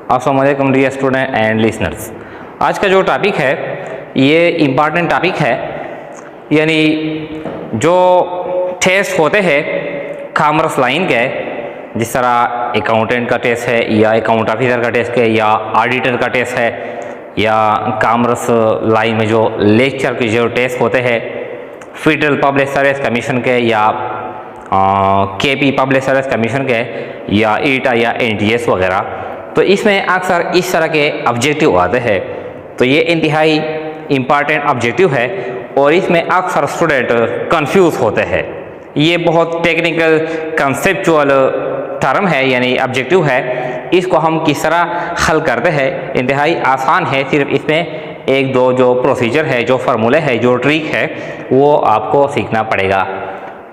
अस्सलाम वालेकुम dear student and listeners. आज का जो टॉपिक है ये इम्पॉर्टेंट टॉपिक है, यानी जो टेस्ट होते हैं कॉमर्स लाइन के, जिस तरह अकाउंटेंट का टेस्ट है या अकाउंट ऑफिसर का टेस्ट है या ऑडिटर का टेस्ट है, या कॉमर्स लाइन में जो लेक्चर के जो टेस्ट होते हैं फेडरल पब्लिक सर्विस कमीशन के या केपी पब्लिक सर्विस कमीशन के या ईटा या एनटीएस वगैरह, तो इसमें अक्सर इस तरह के ऑब्जेक्टिव आते हैं। तो ये इंतहाई इम्पॉर्टेंट ऑब्जेक्टिव है और इसमें अक्सर स्टूडेंट कंफ्यूज होते हैं। ये बहुत टेक्निकल कंसेप्चुअल टर्म है, यानी ऑब्जेक्टिव है। इसको हम किस तरह हल करते हैं इंतहाई आसान है। सिर्फ इसमें एक दो जो प्रोसीजर है, जो फार्मूले है, जो ट्रिक है, वो आपको सीखना पड़ेगा।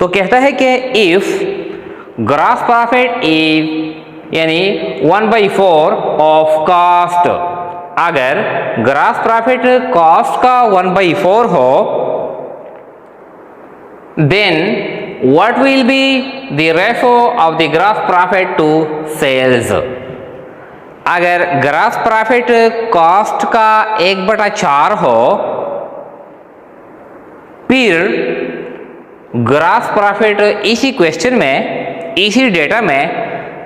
तो कहता है कि इफ़ ग्रॉस प्रॉफिट इज यानी 1/4 ऑफ कॉस्ट, अगर ग्रॉस प्रॉफिट कॉस्ट का 1/4 हो, then what will be the ratio of the gross profit to sales. अगर ग्रॉस प्रॉफिट कॉस्ट का 1/4 हो, फिर ग्रॉस प्रॉफिट इसी क्वेश्चन में, इसी डेटा में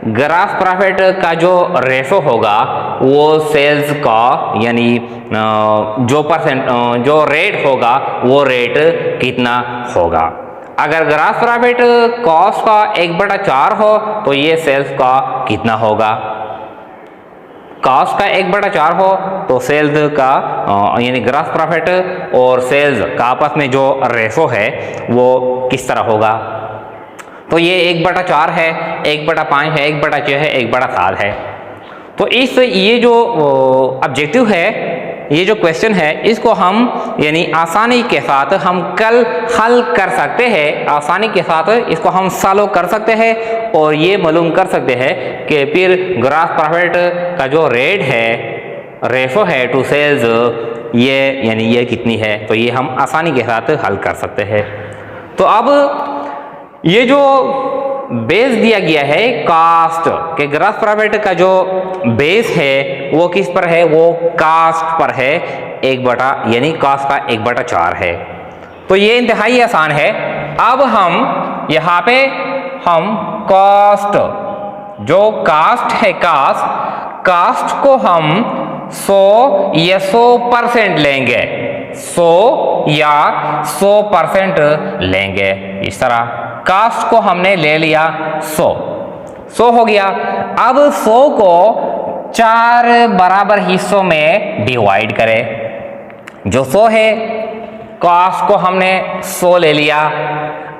ग्रॉस प्रॉफिट का जो रेशो होगा वो सेल्स का, यानी जो रेट होगा वो रेट कितना होगा। अगर ग्रॉस प्रॉफिट कॉस्ट का 1/4 हो तो ये सेल्स का कितना होगा। कॉस्ट का 1/4 हो तो सेल्स का यानी ग्रॉस प्रॉफिट और सेल्स का आपस में जो रेशो है वो किस तरह होगा। तो ये 1/4 है, 1/5 है, 1/6 है, 1/7 है। तो ये जो ऑब्जेक्टिव है, ये जो क्वेश्चन है, इसको हम यानी आसानी के साथ हम कल हल कर सकते हैं। आसानी के साथ इसको हम सॉल्व कर सकते हैं और ये मालूम कर सकते हैं कि फिर ग्रॉस प्रॉफिट का जो रेट है, रेशो है टू सेल्स, ये यानी ये कितनी है। तो ये हम आसानी के साथ हल कर सकते हैं। तो अब ये जो बेस दिया गया है कास्ट के, ग्रॉस प्रॉफिट का जो बेस है वो किस पर है, वो कास्ट पर है। यानी कास्ट का 1/4 है। तो ये इंतहाई आसान है। अब हम यहाँ पे हम कास्ट, जो कास्ट है, कास्ट को हम 100 या 100% लेंगे, 100 या 100% लेंगे। इस तरह कास्ट को हमने ले लिया 100 हो गया। अब 100 को 4 बराबर हिस्सों में डिवाइड करें। जो 100 है, कास्ट को हमने 100 ले लिया।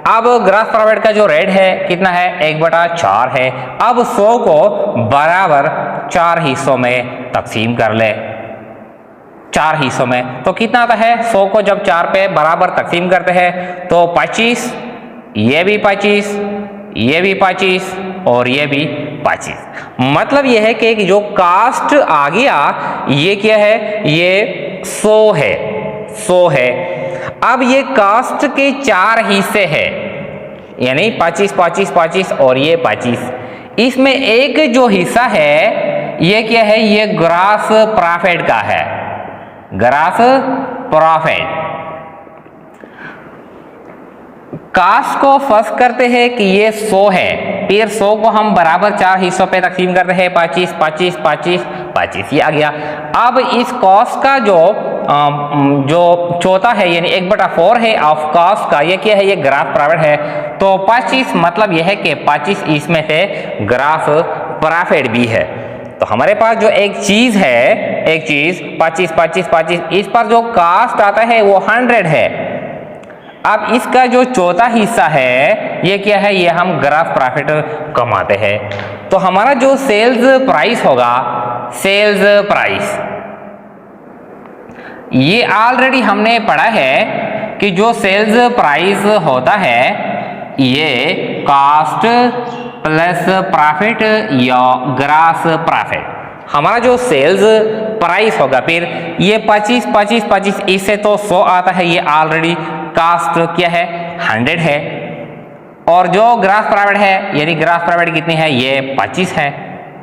अब ग्रॉस प्रॉफिट का जो रेट है कितना है, 1/4 है। अब 100 को बराबर 4 हिस्सों में तकसीम कर ले, 4 हिस्सों में। तो कितना आता है, 100 को जब 4 पे बराबर तकसीम करते हैं तो 25, ये भी 25, ये भी 25 और ये भी 25। मतलब ये है कि जो कास्ट आ गया ये क्या है, ये 100 है, 100 है। अब ये कास्ट के 4 हिस्से हैं, यानी 25, 25, 25 और ये 25। इसमें एक जो हिस्सा है ये क्या है, ये ग्रॉस प्रॉफिट का है, ग्रॉस प्रॉफिट। कास्ट को फर्स्ट करते हैं कि ये 100 है, फिर 100 को हम बराबर 4 हिस्सों पे तकसीम करते हैं, 25, 25, 25, 25, ये आ गया। अब इस कॉस्ट का जो चौथा है, यानी 1/4 है ऑफ कॉस्ट का, ये क्या है, ये ग्रॉस प्रॉफिट है। तो 25 मतलब यह है कि 25 इसमें से ग्रॉस प्रॉफिट भी है। तो हमारे पास जो एक चीज है, एक चीज 25, 25, 25, इस पर जो कास्ट आता है वो 100 है। अब इसका जो चौथा हिस्सा है ये क्या है, ये हम ग्रॉस प्रॉफिट कमाते हैं। तो हमारा जो सेल्स प्राइस होगा, सेल्स प्राइस, ये ऑलरेडी हमने पढ़ा है कि जो सेल्स प्राइस होता है ये कास्ट प्लस प्रॉफिट या ग्रॉस प्रॉफिट। हमारा जो सेल्स प्राइस होगा, फिर ये 25, 25, 25, इससे तो 100 आता है, ये ऑलरेडी कास्ट क्या है, 100 है। और जो ग्रॉस प्रॉफिट है, यानी ग्रॉस प्रॉफिट कितनी है, ये 25 है,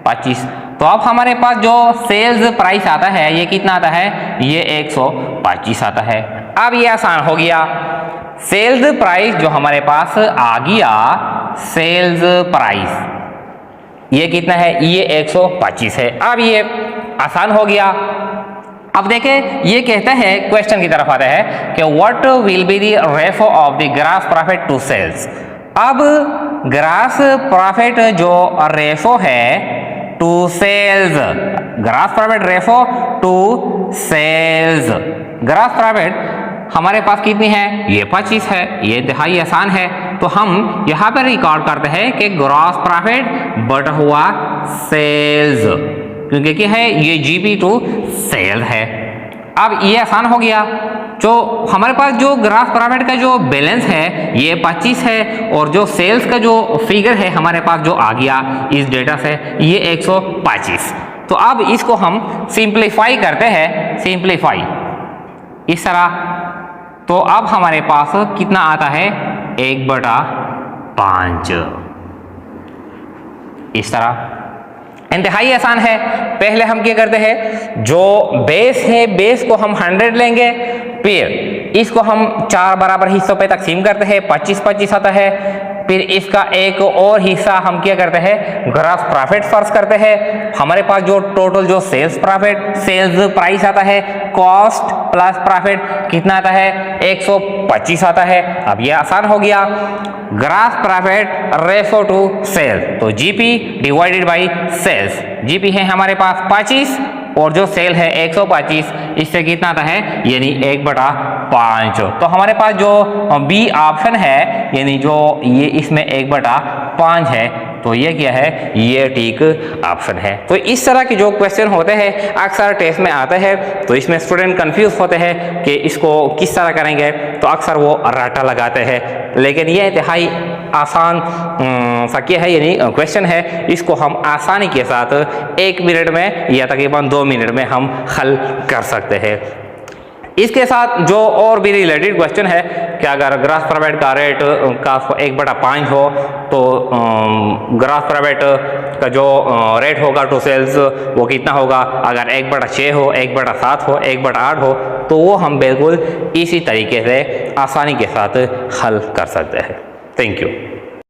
25। तो अब हमारे पास जो सेल्स प्राइस आता है ये कितना आता है, ये 125 आता है। अब ये आसान हो गया, सेल्स प्राइस जो हमारे पास आ गया, सेल्स प्राइस ये कितना है, ये 125 है। अब ये आसान हो गया। अब देखें, ये कहता है, क्वेश्चन की तरफ आता है कि what will be the ratio of the gross profit to sales. अब ग्रॉस प्रॉफिट जो रेशो है to sales, gross profit ratio to sales, gross profit हमारे पास कितनी है, ये 25 है। ये इंतहाई आसान है। तो हम यहाँ पर रिकॉर्ड करते हैं कि ग्रॉस प्रॉफिट बटा हुआ सेल्स, क्योंकि क्या है, ये जीपी टू सेल है। अब ये आसान हो गया। जो हमारे पास जो ग्रॉस प्रॉफिट का जो बैलेंस है ये 25 है, और जो सेल्स का जो फिगर है हमारे पास जो आ गया इस डेटा से, ये 125। तो अब इसको हम सिंप्लीफाई करते हैं, सिंप्लीफाई इस तरह। तो अब हमारे पास कितना आता है, 1/5 इस तरह। इंतहाई आसान है। पहले हम क्या करते हैं, जो बेस है बेस को हम 100 लेंगे, फिर इसको हम 4 बराबर हिस्सों पे तकसीम करते हैं, 25-25 आता है। फिर इसका एक और हिस्सा हम क्या करते हैं, ग्रॉस प्रॉफिट फर्ज करते हैं। हमारे पास जो टोटल जो सेल्स प्रॉफिट, सेल्स प्राइस आता है, कॉस्ट प्लस प्रॉफिट कितना आता है, 125 आता है। अब ये आसान हो गया, gross profit ratio to sales, तो GP divided by sales. GP है हमारे पास 25 और जो सेल है 125, इससे कितना आता है, यानी 1/5। तो हमारे पास जो बी ऑप्शन है, यानी जो ये इसमें 1/5 है, तो ये क्या है, ये ठीक ऑप्शन है। तो इस तरह के जो क्वेश्चन होते हैं अक्सर टेस्ट में आते हैं, तो इसमें स्टूडेंट कंफ्यूज होते हैं कि इसको किस तरह करेंगे, तो अक्सर वो रट्टा लगाते हैं। लेकिन ये इंतहाई आसान सा क्या है, यानी क्वेश्चन है, इसको हम आसानी के साथ 1 मिनट में या तकरीबन 2 मिनट में हम हल कर सकते हैं। इसके साथ जो और भी रिलेटेड क्वेश्चन है कि अगर ग्रॉस प्रॉफिट का रेट का 1/5 हो तो ग्रॉस प्रॉफिट का जो रेट होगा टू सेल्स वो कितना होगा, अगर 1/6 हो, 1/7 हो, 1/8 हो, तो वो हम बिल्कुल इसी तरीके से आसानी के साथ हल कर सकते हैं। Thank you.